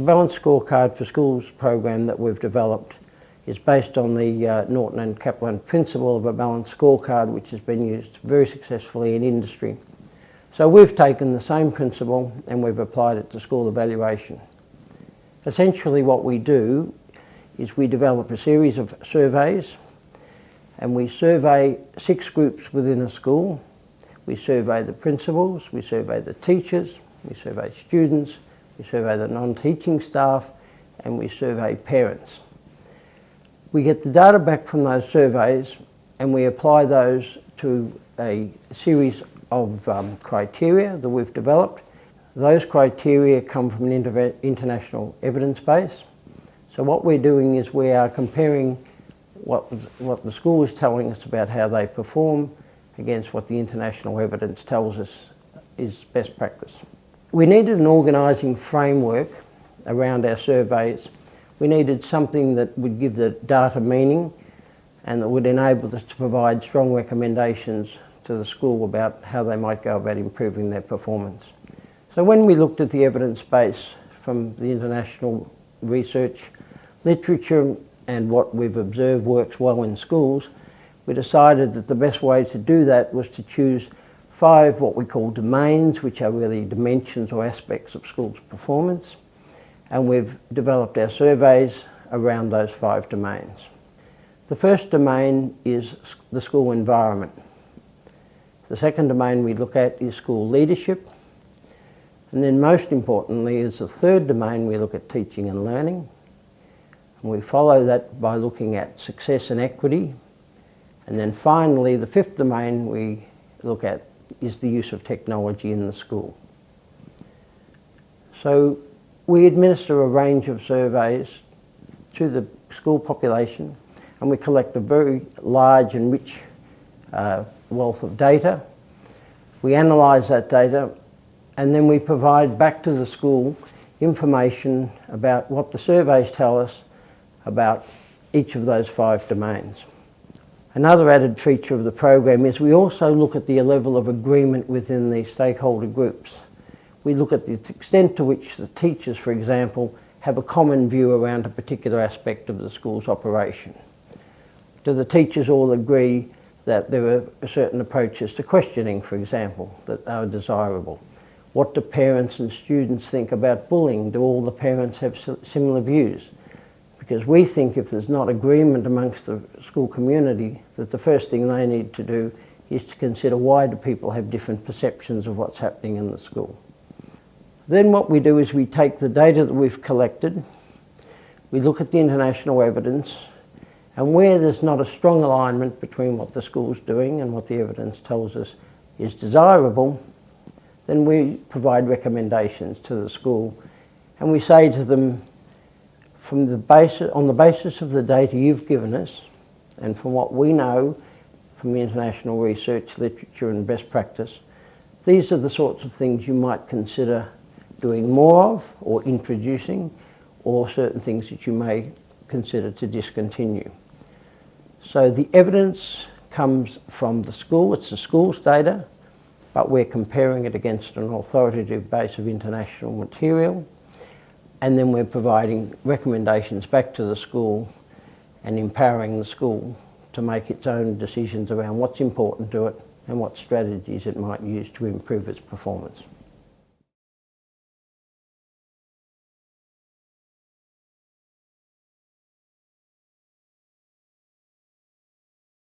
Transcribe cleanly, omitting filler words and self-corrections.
balanced scorecard for schools program that we've developed is based on the Norton and Kaplan principle of a balanced scorecard, which has been used very successfully in industry. So we've taken the same principle and we've applied it to school evaluation. Essentially what we do is we develop a series of surveys, and we survey 6 groups within a school. We survey the principals, we survey the teachers, we survey students, we survey the non-teaching staff, and we survey parents. We get the data back from those surveys and we apply those to a series of criteria that we've developed. Those criteria come from an international evidence base. So what we're doing is we are comparing what the school is telling us about how they perform against what the international evidence tells us is best practice. We needed an organising framework around our surveys. We needed something that would give the data meaning and that would enable us to provide strong recommendations to the school about how they might go about improving their performance. So when we looked at the evidence base from the international research, literature and what we've observed works well in schools, we decided that the best way to do that was to choose 5 what we call domains, which are really dimensions or aspects of schools' performance. And we've developed our surveys around those 5 domains. The first domain is the school environment. The second domain we look at is school leadership. And then most importantly is the third domain we look at teaching and learning. And we follow that by looking at success and equity. And then finally, the 5th domain we look at is the use of technology in the school. So we administer a range of surveys to the school population, and we collect a very large and rich wealth of data. We analyse that data, and then we provide back to the school information about what the surveys tell us about each of those 5 domains. Another added feature of the program is we also look at the level of agreement within the stakeholder groups. We look at the extent to which the teachers, for example, have a common view around a particular aspect of the school's operation. Do the teachers all agree that there are certain approaches to questioning, for example, that are desirable? What do parents and students think about bullying? Do all the parents have similar views? Because we think if there's not agreement amongst the school community, that the first thing they need to do is to consider why do people have different perceptions of what's happening in the school. Then what we do is we take the data that we've collected, we look at the international evidence, and where there's not a strong alignment between what the school's doing and what the evidence tells us is desirable, then we provide recommendations to the school, and we say to them, on the basis of the data you've given us, and from what we know from the international research, literature and best practice, these are the sorts of things you might consider doing more of or introducing, or certain things that you may consider to discontinue. So the evidence comes from the school, it's the school's data, but we're comparing it against an authoritative base of international material. And then we're providing recommendations back to the school and empowering the school to make its own decisions around what's important to it and what strategies it might use to improve its performance.